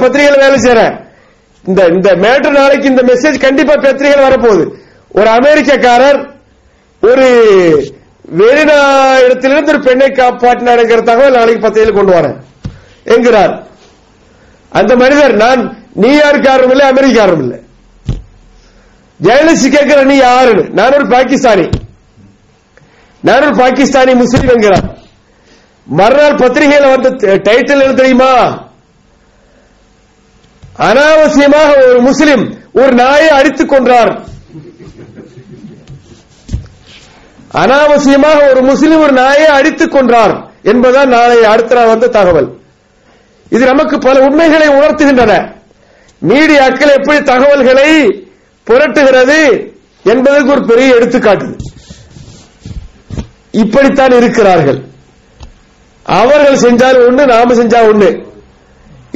பத்திரிகைகள் வேலை செய்யறேன். இந்த மேட்டர் நாளைக்கு இந்த மெசேஜ் கண்டிப்பா பத்திரிகைகள் வரப்போகுது. ஒரு அமெரிக்கக்காரர் ஒரு வெளிநாட்டிலிருந்து ஒரு பெண்ணை காப்பாற்றினார் தகவல் நாளைக்கு பத்திரிகையில் கொண்டு வரேன் என்கிறார். அந்த மனிதர் நான் நியூயார்க்காரரும் இல்லை, அமெரிக்காரரும் இல்லை. ஜெயலலிதா கேட்கிற நீ யாருன்னு, நான் ஒரு பாகிஸ்தானி முஸ்லீம் என்கிறார். மறுநாள் பத்திரிகையில் வந்து டைட்டில் என்ன தெரியுமா? அனாவசியமாக ஒரு முஸ்லிம் ஒரு நாயை அடித்துக் கொன்றார். அனாவசியமாக ஒரு முஸ்லிம் ஒரு நாயை அடித்துக் கொன்றார் என்பதுதான் நாளை அடுத்த நாள் வந்த தகவல். இது நமக்கு பல உண்மைகளை உணர்த்துகின்றன. மீடியாக்கள் எப்படி தகவல்களை புரட்டுகிறது என்பதற்கு ஒரு பெரிய எடுத்துக்காட்டு. இப்படித்தான் இருக்கிறார்கள். அவர்கள் செஞ்சால் ஒண்ணு, நாம செஞ்சா ஒண்ணு.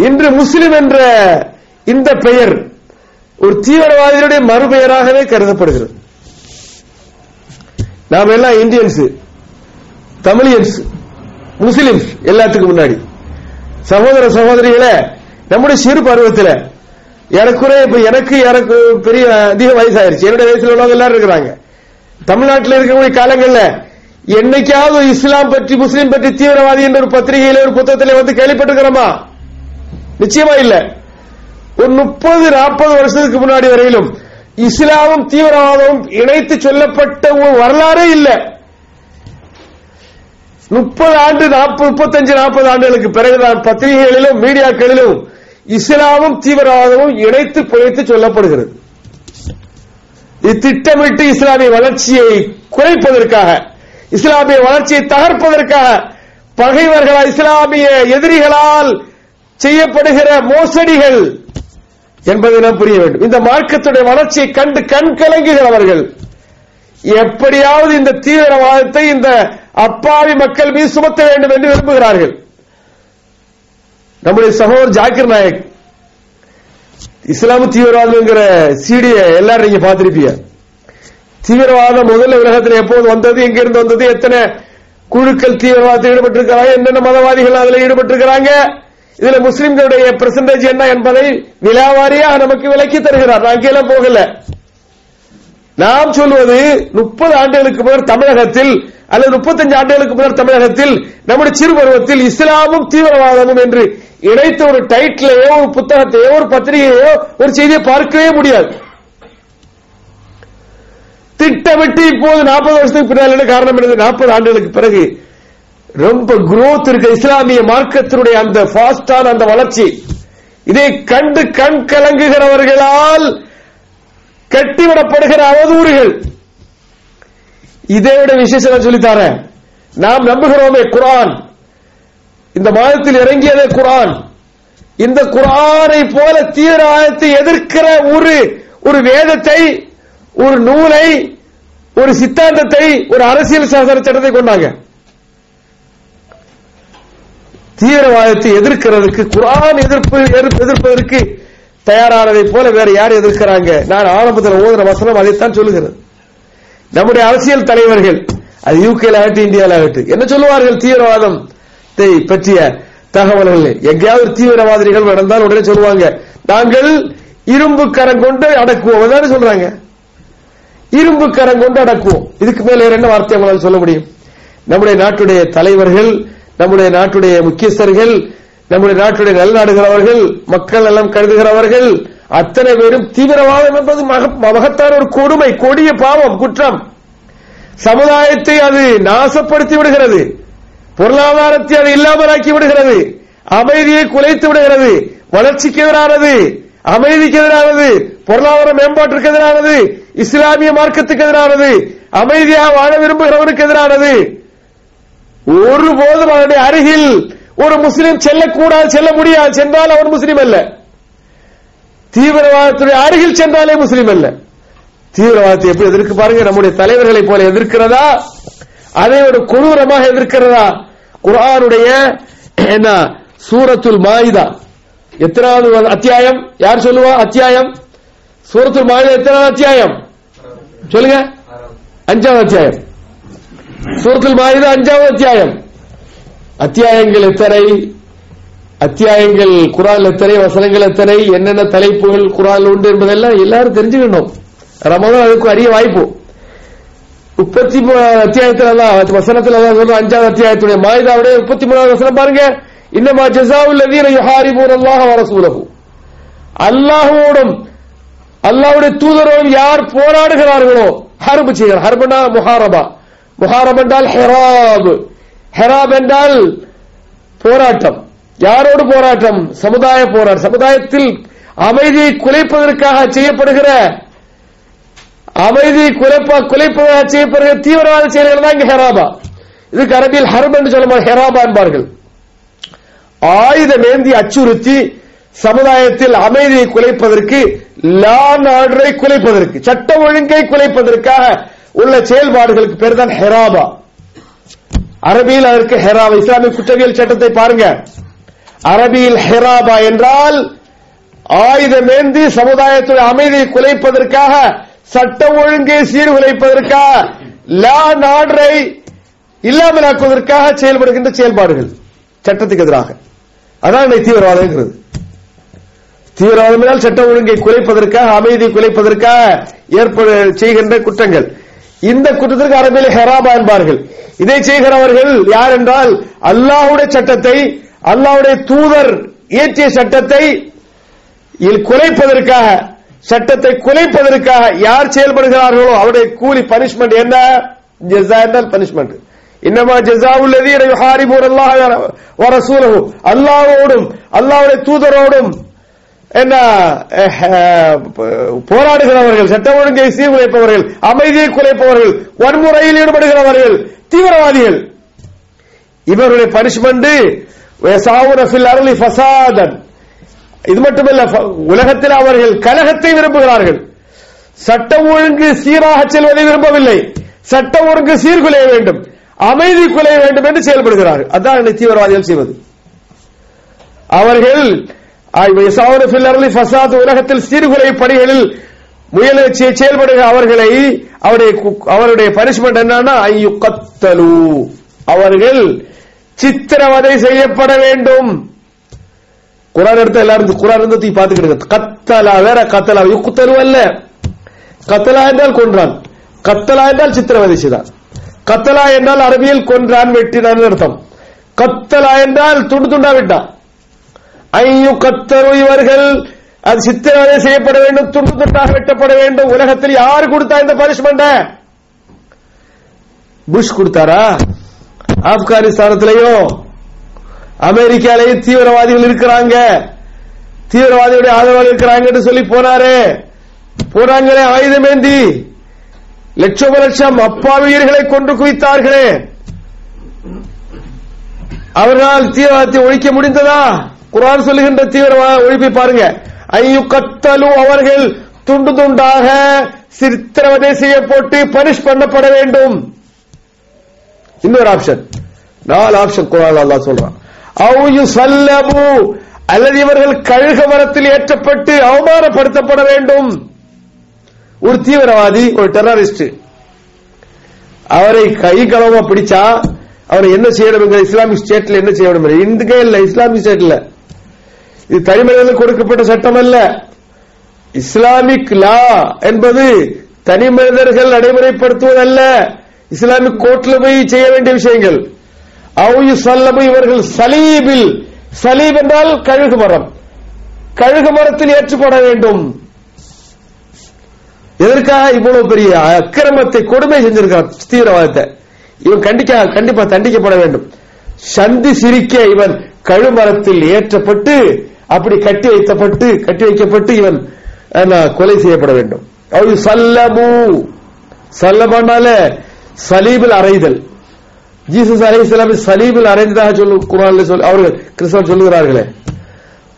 இன்று முஸ்லிம் என்ற இந்த பெயர் ஒரு தீவிரவாதிகளுடைய மறுபெயராகவே கருதப்படுகிறது. நாம் எல்லாம் இந்தியன்ஸ், தமிழியன்ஸ், முஸ்லிம்ஸ் எல்லாத்துக்கும் முன்னாடி சகோதர சகோதரிகளை நம்முடைய சிறு பருவத்தில் எனக்குறே இப்ப எனக்கு பெரிய அதிக வயசாயிருச்சு. என்னுடைய வயசுல உள்ளவங்க எல்லாரும் இருக்கிறாங்க. தமிழ்நாட்டில் இருக்கக்கூடிய காலங்களில் என்னைக்காவது இஸ்லாம் பற்றி முஸ்லீம் பற்றி தீவிரவாதி என்ற ஒரு பத்திரிகையில ஒரு புத்தகத்தில் வந்து கேள்விப்பட்டிருக்கிறோமா? நிச்சயமா இல்ல. ஒரு 30-40 வருஷத்துக்கு முன்னாடி வரையிலும் இஸ்லாமும் தீவிரவாதமும் இணைத்து சொல்லப்பட்ட ஒரு வரலாறே இல்ல. 30 ஆண்டு 35-40 ஆண்டுகளுக்கு பிறகுதான் பத்திரிகைகளிலும் மீடியாக்களிலும் இஸ்லாமும் தீவிரவாதமும் இணைத்து பிழைத்து சொல்லப்படுகிறது. இது திட்டமிட்டு இஸ்லாமிய வளர்ச்சியை குறைப்பதற்காக, இஸ்லாமிய வளர்ச்சியை தகர்ப்பதற்காக பகைவர்களால் இஸ்லாமிய எதிரிகளால் செய்யப்படுகிற மோசடிகள் என்பதை நாம் புரிய வேண்டும். இந்த மார்க்கத்துடைய வளர்ச்சியை கண்டு கண் கலங்குகிறவர்கள் எப்படியாவது இந்த தீவிரவாதத்தை இந்த அப்பாவி மக்கள் மீது சுமத்த வேண்டும் என்று விரும்புகிறார்கள். நம்முடைய சகோதரர் ஜாக்கிர் நாயக் இஸ்லாம தீவிரவாதம் என்கிற சீடியை எல்லாரும் நீங்க பார்த்திருப்பீங்க. தீவிரவாதம் முதல்ல உலகத்தில் எப்போது வந்தது, எங்கிருந்து வந்தது, எத்தனை குழுக்கள் தீவிரவாதத்தில் ஈடுபட்டிருக்கிறாங்க, என்னென்ன மதவாதிகள் அதில் ஈடுபட்டிருக்கிறாங்க, இதுல முஸ்லிம்களுடைய பெர்சன்டேஜ் என்ன என்பதை விலாவாரியாக நமக்கு விளக்கி தருகிறார். நான் கீழே போகல. நாம் சொல்வது 30 ஆண்டுகளுக்கு முன்னர் தமிழகத்தில் அல்லது 35 ஆண்டுகளுக்கு முன்னர் தமிழகத்தில் நம்முடைய சிறு பருவத்தில் இஸ்லாமும் தீவிரவாதமும் என்று இணைத்த ஒரு டைட்டிலையோ ஒரு புத்தகத்தையோ ஒரு பத்திரிகையோ ஒரு செய்தியை பார்க்கவே முடியாது. திட்டமிட்டு இப்போது 40 வருஷத்துக்கு பின்னால் காரணம் என்னது? 40 ஆண்டுகளுக்கு பிறகு ரொம்ப குரோத் இருக்க இஸ்லாமிய மார்க்கத்தினுடைய அந்த ஃபாஸ்டான அந்த வளர்ச்சி, இதை கண்டு கண் கலங்குகிறவர்களால் கட்டிவிடப்படுகிற அவதூறுகள். இதை விட விசேஷம் சொல்லித்தார நாம் நம்புகிறோமே குர்ஆன், இந்த மாதத்தில் இறங்கியதே குர்ஆன். இந்த குர்ஆனை போல தீவிரவாதத்தை எதிர்க்கிற ஒரு வேதத்தை, ஒரு நூலை, ஒரு சித்தாந்தத்தை, ஒரு அரசியல் சாசன சட்டத்தை கொண்டாங்க. தீவிரவாதத்தை எதிர்க்கிறதுக்கு குர்ஆன் எதிர்ப்பதற்கு தயாரானதை போல வேற யார் எதிர்க்கிறாங்க? நான் ஆரம்பத்தில் ஓதுற வசனம் அதைத்தான் சொல்லுகிறது. நம்முடைய அரசியல் தலைவர்கள் அது யூகேல ஆகட்டும் இந்தியாவில் ஆகட்டும் என்ன சொல்லுவார்கள்? தீவிரவாதத்தை பற்றிய தகவல்கள் எங்கேயாவது தீவிரவாதிகள் நடந்தால் உடனே சொல்லுவாங்க, நாங்கள் இரும்பு கரம் கொண்டு அடக்குவோம். அதான் சொல்றாங்க, இரும்பு கரம் கொண்டு அடக்குவோம். இதுக்கு மேல என்ன வார்த்தை அவங்களால் சொல்ல முடியும்? நம்முடைய நாட்டுடைய தலைவர்கள், நம்முடைய நாட்டுடைய முக்கியஸ்தர்கள், நம்முடைய நாட்டுடைய நல்நாடுகிறவர்கள், மக்கள் எல்லாம் கருதுகிறவர்கள் அத்தனை பேரும் தீவிரவாதம் என்பது மகத்தான ஒரு கொடுமை, கொடிய பாவம், குற்றம். சமுதாயத்தை அது நாசப்படுத்தி விடுகிறது, பொருளாதாரத்தை அது இல்லாமலாக்கி விடுகிறது, அமைதியை குலைத்து விடுகிறது, வளர்ச்சிக்கு எதிரானது, அமைதிக்கு எதிரானது, பொருளாதார மேம்பாட்டிற்கு எதிரானது, இஸ்லாமிய மார்க்கத்துக்கு எதிரானது, அமைதியாக வாழ விரும்புகிறவருக்கு எதிரானது. ஒருபோதும் அவருடைய அருகில் ஒரு முஸ்லிம் செல்லக்கூடாது, செல்ல முடியாது. சென்றால் அவர் முஸ்லிம் அல்ல. தீவிரவாதத்துடைய அருகில் சென்றாலே முஸ்லிம் அல்ல. தீவிரவாதத்தை எப்படி எதிர்க்க பாருங்க. நம்முடைய தலைவர்களை போல எதிர்க்கிறதா, அதை ஒரு கொடூரமாக எதிர்க்கிறதா? குர்ஆனுடைய என்ன சூரத்துல் மாயிதா எத்தனாவது அத்தியாயம்? யார் சொல்லுவா அத்தியாயம்? சூரத்துல் மாயிதா எத்தனாவது அத்தியாயம் சொல்லுங்க? 5வது அத்தியாயம். சூரத்துல் மாயிதா 5வது அத்தியாயம். அத்தியாயங்கள் எத்தனை? அத்தியாயங்கள் குர்ஆன்ல எத்தனை, வசனங்கள் எத்தனை, என்னென்ன தலைப்புகள் குர்ஆன்ல உண்டு என்பதெல்லாம் எல்லாரும் தெரிஞ்சுக்கணும். ரமதான் அதுக்கு அரிய வாய்ப்பு. 33 அத்தியாயத்துல வசனத்துல 5வது அத்தியாயத்துடைய மாயிதாவுடைய 33வது வசனம் பாருங்க. இன்னமா ஜஸாஉல் லதீன யுஹாரிபூனல்லாஹ வ ரசூலஹு, அல்லாஹ்வோடும் அல்லாஹ்வுடைய தூதரோடும் யார் போராடுகிறார்களோ, ஹர்ப் செய்கிறார். ஹர்ப்னா முஹாரபா, முஹாரப் என்றால் ஹிராப், ஹிராப் என்றால் போராட்டம். யாரோடு போராட்டம்? சமுதாய போராட்டம். சமுதாயத்தில் அமைதியை குலைப்பதற்காக செய்யப்படுகிற, அமைதியை குலைப்பதற்காக செய்யப்படுகிற தீவிரவாத செயல்கள் தான் இங்க ஹெராபா. இதுக்கு அரபியில் ஹர்ப் என்று சொல்ல ஹெராபா என்பார்கள். ஆயுதமேந்தி அச்சுறுத்தி சமுதாயத்தில் அமைதியை குலைப்பதற்கு, லா அண்ட் ஆர்டரை குலைப்பதற்கு, சட்ட ஒழுங்கை குலைப்பதற்காக உள்ள செயல்பாடுகளுக்கு பேர் தான் ஹெராபா. அரபியில் அதற்கு ஹெராபா. இஸ்லாமிய குற்றவியல் சட்டத்தை பாருங்க. அரபியில் ஹெராபா என்றால் ஆயுதமேந்தி சமுதாயத்துடைய அமைதியை குலைப்பதற்காக, சட்ட ஒழுங்கை சீர்குலைப்பதற்காக, லா அண்ட் ஆர்டரை இல்லாமலாக்குவதற்காக செயல்படுகின்ற செயல்பாடுகள் சட்டத்துக்கு எதிராக. அதான் தீவிரவாதம். தீவிரவாதம் என்றால் சட்ட ஒழுங்கை குலைப்பதற்காக, அமைதியை குலைப்பதற்காக செய்கின்ற குற்றங்கள். இந்த குற்றத்திற்கு அரபியில் ஹெராபா என்பார்கள். இதை செய்கிறவர்கள் யார் என்றால், அல்லாஹ்வுடைய சட்டத்தை, அல்லாஹ்வுடைய தூதர் இயற்றிய சட்டத்தை குலைப்பதற்காக, சட்டத்தை குலைப்பதற்காக யார் செயல்படுகிறார்களோ அவருடைய கூலி, பனிஷ்மெண்ட் என்ன? ஜஸா என்றால் பனிஷ்மெண்ட். இன்னமா ஜஸாஉல் லதீன யுஹாரிபூனல்லாஹ வ ரசூலஹு, அல்லாஹ்வோடும் அல்லாஹ்வுடைய தூதரோடும் என்ன போராடுகிறவர்கள், சட்ட ஒழுங்கை சீர்குலைப்பவர்கள், அமைதியை குலைப்பவர்கள், வன்முறையில் ஈடுபடுகிறவர்கள், தீவிரவாதிகள், இவருடைய பனிஷ்மெண்ட் யஸாவுன ஃபில் அர்லி ஃபஸாதன். இது மட்டுமல்ல, உலகத்தில் அவர்கள் கலகத்தை விரும்புகிறார்கள். சட்ட ஒழுங்கு சீராக செல்வதை விரும்பவில்லை. சட்ட ஒழுங்கு சீர்குலைய வேண்டும், அமைதி குலைய வேண்டும் என்று செயல்படுகிறார்கள். அதான் தீவிரவாதிகள் செய்வது. அவர்கள் உலகத்தில் சீர்குலை பணிகளில் முயற்சி செயல்படுகிற அவர்களை, அவருடைய பனிஷ்மெண்ட் என்னன்னா ஐயுகத்தலு, அவர்கள் சித்திரவதை செய்யப்பட வேண்டும். குர்ஆன் எடுத்த எல்லாரும் குர்ஆன் இருந்து பாத்துக்கிட்டு, கத்தலா வேற, கத்தலா யுக்தலு அல்ல. கத்தலா என்றால் கொன்றான், கத்தலா என்றால் சித்திரவதை செய்தான். கத்தலா என்றால் அரபியில் கொன்றான், வெட்டினான் அர்த்தம். கத்தலா என்றால் துண்டு துண்டா விட்டான். ஐயு கத்தரு, இவர்கள் அது சித்திரவதை செய்யப்பட வேண்டும், துண்டு துண்டாக வெட்டப்பட வேண்டும். உலகத்தில் யார் கொடுத்தா இந்த பனிஷ்மெண்ட்? புஷ் கொடுத்தாரா? ஆப்கானிஸ்தானத்திலேயோ அமெரிக்காலேயும் தீவிரவாதிகள் இருக்கிறாங்க, தீவிரவாதிகளுடைய ஆதரவாளர்கள் இருக்கிறாங்க என்று சொல்லி போனாங்களே ஆயுதமேந்தி, லட்சம் லட்சம் அப்பாவியர்களை கொன்று குவித்தார்களே, அவர்களால் தீவிரவாதத்தை ஒழிக்க முடிந்ததா? குர்ஆன் சொல்லுகின்ற தீவிரவாத ஒழிப்பை பாருங்க. ஐயுகத்தலு, அவர்கள் துண்டு துண்டாக சித்திரவதை செய்யப்பட்டு பனிஷ் பண்ணப்பட வேண்டும். இன்னொரு ஆப்ஷன், 4 ஆப்ஷன் குர்ஆன் அல்லாஹ் சொல்றான். அவு யுஸல்லபு, அல்லது இவர்கள் கழுக மரத்தில் ஏற்றப்பட்டு அவமானப்படுத்தப்பட வேண்டும். ஒரு தீவிரவாதி, ஒரு டெரரிஸ்ட், அவரை கை களவமா பிடிச்சா அவரை என்ன செய்யணும்? இஸ்லாமிக் ஸ்டேட்ல என்ன செய்யணும்? இந்துக்கே இல்ல, இஸ்லாமிக் ஸ்டேட்ல. இது தனிமனிதர்களுக்கு கொடுக்கப்பட்ட சட்டம் அல்ல. இஸ்லாமிக் லா என்பது தனி மனிதர்கள் நடைமுறைப்படுத்துவதல்ல, இஸ்லாமிக் கோர்ட்ல போய் செய்ய வேண்டிய விஷயங்கள். அவு யுஸல்லபு, இவர்கள் சலீபில், சலீப் என்றால் கழுகு மரம், கழுகு மரத்தில் ஏற்றப்பட வேண்டும். எதற்காக இவ்வளவு பெரிய அக்கிரமத்தை, கொடுமை செஞ்சிருக்கான் தீவிரவாதத்தை? இவன் கண்டிப்பா தண்டிக்கப்பட வேண்டும். சந்தி சிரிக்க இவன் கழுமரத்தில் ஏற்றப்பட்டு அப்படி கட்டி வைக்கப்பட்டு இவன் கொலை செய்யப்பட வேண்டும். சல்லபு, சல்லபனால சலீபில் அறைதல். ஜீசஸ் அலைஹிஸ்ஸலாம் சலீபில் அறைந்ததாக குர்ஆன்ல அவர்கள் கிறிஸ்தவர் சொல்லுகிறார்களே,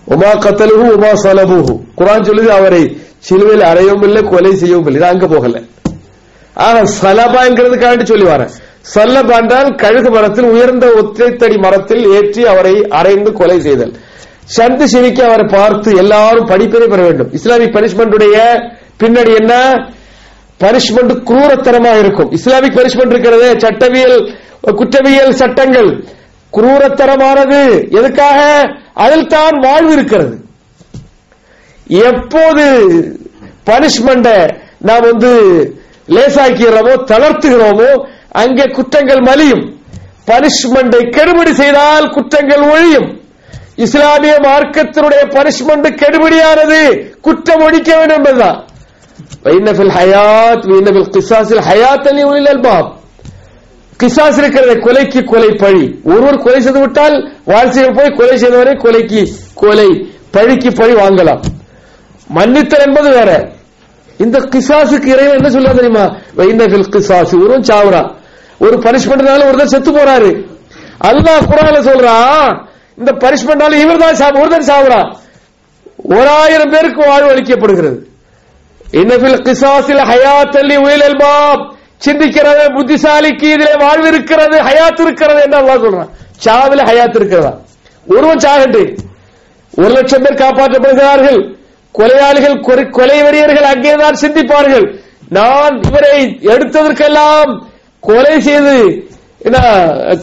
உமா கத்தலுஹு உமா சலபுஹு. குர்ஆன் சொல்லுது அவரை சிலுவையில் அறையவும் இல்லை, கொலை செய்யவும் இல்லை. அங்க போகல. ஆக சலபாங்கிறதுக்காண்டி சொல்லி வரேன். சல்லபா என்றால் கழுகு மரத்தில், உயர்ந்த ஒற்றைத்தடி மரத்தில் ஏற்றி அவரை அறைந்து கொலை செய்தல். சந்து சிரிக்க அவரை பார்த்து எல்லாரும் படிப்பினை பெற வேண்டும். இஸ்லாமிக் பனிஷ்மெண்டுடைய பின்னாடி என்ன? பனிஷ்மெண்ட் குரூரத்தனமாக இருக்கும். இஸ்லாமிக் பனிஷ்மெண்ட் இருக்கிறது, சட்டவியல் குற்றவியல் சட்டங்கள் குரூரத்தனமானது. எதுக்காக? அதில் தான் வாழ்வு இருக்கிறது. எப்போது பனிஷ்மெண்ட நாம் லேசாக்கிறோமோ தளர்த்துகிறோமோ அங்கே குற்றங்கள் மலியும். பனிஷ்மெண்டை கெடுபிடி செய்தால் குற்றங்கள் ஒழியும். இஸ்லாமிய மார்க்கத்தினுடைய பனிஷ்மெண்ட் கெடுபிடியானது, குற்றம் ஒழிக்க வேண்டும் என்பதுதான். கிசாஸ் இருக்கிறது, கொலைக்கு கொலை பழி. ஒருவர் கொலை செய்து விட்டால் வாழ்க்கையில் போய் கொலை செய்தவரை கொலைக்கு கொலை, பழிக்கு பழி வாங்கலாம். மன்னித்தல் என்பது வேற. இந்த கிசாசுக்கு இறைவன் என்ன சொல்ல தெரியுமா? கிசாசு ஒருவன் சாவுறான், ஒரு பனிஷ்மெண்ட்னால ஒருத்தர் செத்து போறாரு. அல்லாஹ் குர்ஆன்ல சொல்றான், இந்த பனிஷ்மெண்ட்னால இவர்தான் ஒருத்தர் சாவுறான், 1000 பேருக்கு வாழ்வு அளிக்கப்படுகிறது. இன்னபில் கிசாஸில் ஹயாத்தல்லி உயில் அல்பாப், சிந்திக்கிறது புத்திசாலிக்கு இதிலே வாழ்வு இருக்கிறது, ஹயாத் இருக்கிறது என்று அல்லாஹ் சொல்றான். சாவில ஹயாத் இருக்கிறதா? ஒருவன் சாகட்டு, 1,00,000 பேர் காப்பாற்றப்படுகிறார்கள். கொலையாளிகள் கொலை வெறியர்கள் அங்கேதான் சிந்திப்பார்கள், நான் இவரை எடுத்ததற்கெல்லாம் கொலை செய்து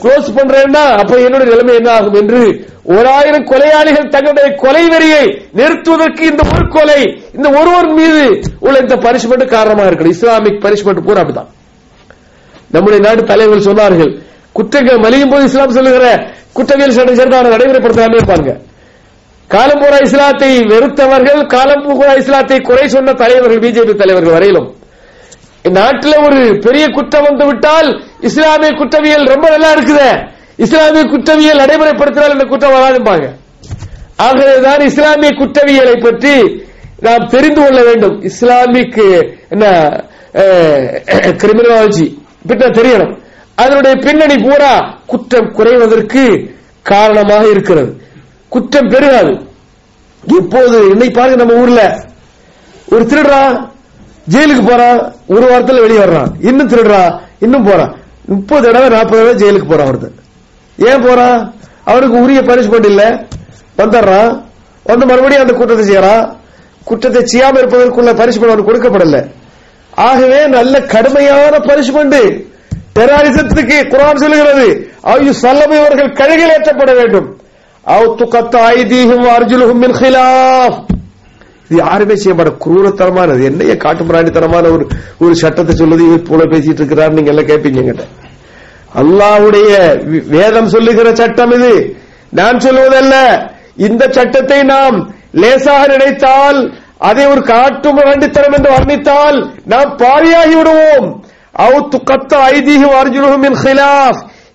க்ளோஸ் பண்றேன்னா அப்ப என்னுடைய நிலைமை என்ன ஆகும் என்று 1000 கொலையாளிகள் தங்களுடைய கொலை வெறியை நிறுத்துவதற்கு இந்த ஒரு கொலை, இந்த ஒருவர் மீது உள்ள இந்த பனிஷ்மெண்ட் காரணமாக இருக்கு. இஸ்லாமிக் பனிஷ்மெண்ட் பூரா அப்படிதான். நம்முடைய நாட்டு தலைவர்கள் சொன்னார்கள், குற்றங்கள் மலியும் போது இஸ்லாம் சொல்லுகிற குற்றவியல் சட்டம் நடைமுறைப்படுத்தாமல் இருப்பாங்க. காலம் பூரா இஸ்லாத்தை வெறுத்தவர்கள், காலம் பூரா இஸ்லாத்தை குறை சொன்ன தலைவர்கள், பிஜேபி தலைவர்கள் வரையிலும் நாட்டில் ஒரு பெரிய குற்றம் வந்து விட்டால் இஸ்லாமிய குற்றவியல் ரொம்ப நல்லா இருக்குது, இஸ்லாமிய குற்றவியல் நடைமுறைப்படுத்தினால் இந்த குற்றம் வராதுப்பாங்க. ஆகவேதான் இஸ்லாமிய குற்றவியலை பற்றி நாம் தெரிந்து கொள்ள வேண்டும். இஸ்லாமிக் கிரிமினாலஜி பற்றி தெரியணும். அதனுடைய பின்னணி பூரா குற்றம் குறைவதற்கு காரணமாக இருக்கிறது, குற்றம் பெருகாது. இப்போது இன்னைக்கு பாருங்க, நம்ம ஊர்ல ஒரு திருடுறா ஜெயிலுக்கு போறான், ஒரு வாரத்தில் வெளியே வர்றான், இன்னும் திருடுறா இன்னும் போறான், 30 தடவை 40 தடவை ஜெயிலுக்கு போறான். ஒருத்தர் ஏன் போறான்? அவனுக்கு உரிய பனிஷ்மெண்ட் இல்ல, வந்துடுறான், வந்து மறுபடியும் அந்த குற்றத்தை செய்யறான். குற்றத்தை செய்யாம இருப்பதற்குள்ள பனிஷ்மெண்ட் அவனுக்கு கொடுக்கப்படல. ஆகவே நல்ல கடுமையான பனிஷ்மெண்ட் டெரரிசத்துக்கு குர்ஆன் சொல்லுகிறது, அவர்கள் கழுகில் ஏற்றப்பட வேண்டும். இது யாருமே செய்யப்பட குரூரத்தனமானது, என்னைய காட்டுமிராண்டித்தனமான ஒரு சட்டத்தை சொல்லுது, இவர் போல பேசிட்டு இருக்கிறார் நீங்க எல்லாம் கேட்பீங்க. அல்லாஹ்வுடைய வேதம் சொல்லுகிற சட்டம் இது, நான் சொல்லுவதல்ல. இந்த சட்டத்தை நாம் லேசாக நினைத்தால், அதை ஒரு காட்டுமிராண்டித்தனம் என்று வர்ணித்தால் நாம் பாவியாகி விடுவோம்.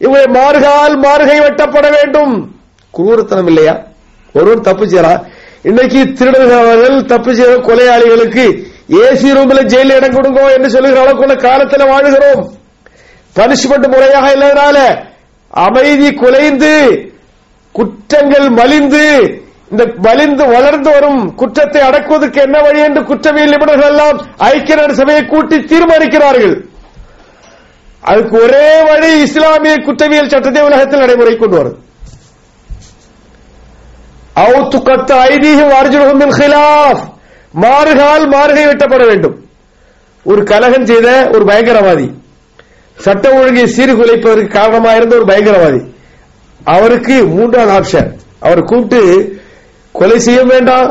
இவரை மார்கை வெட்டப்பட வேண்டும். குரூரத்தனம் இல்லையா? ஒருவர் தப்பு செய்யறா, இன்னைக்கு திருடுகிறவர்கள் தப்பு செய்த கொலையாளிகளுக்கு ஏசி ரூம்ல ஜெயில இடம் கொடுங்க என்று சொல்லுகிற அளவுக்குள்ள காலத்தில் வாழுகிறோம். பனிஷ்மெண்ட் முறையாக இல்லாதனால அமைதி குலைந்து குற்றங்கள் மலிந்து, இந்த மலிந்து வளர்ந்து வரும் குற்றத்தை அடக்குவதற்கு என்ன வழி என்று குற்றவியல் நிபுணர்கள் எல்லாம் ஐக்கிய நாடு சபையை கூட்டி தீர்மானிக்கிறார்கள். அதுக்கு ஒரே வழி இஸ்லாமிய குற்றவியல் சட்டத்தை உலகத்தில் நடைமுறை கொண்டு வரும். மார்கை வெட்டப்பட வேண்டும். ஒரு கலகம் செய்த ஒரு பயங்கரவாதி, சட்ட ஒழுங்கை சீர்குலைப்பதற்கு காரணமாக இருந்த ஒரு பயங்கரவாதி, அவருக்கு 3வது ஆப்ஷன், அவரை கூப்பிட்டு கொலை செய்ய வேண்டாம்,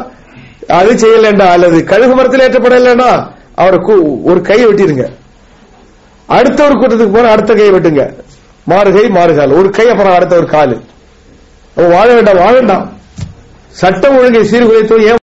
அது செய்யலண்டா, அல்லது கழுகு மரத்தில் ஏற்றப்படலன்னா அவரை ஒரு கையை வெட்டிருங்க, அடுத்த ஒரு கூட்டத்துக்கு போன அடுத்த கையை வெட்டுங்க, மாறுகால் ஒரு கை, அப்புறம் அடுத்த ஒரு காலு. வாழ வேண்டாம், சட்டம் ஒழுங்கை சீர்குலைத்தோ ஏன்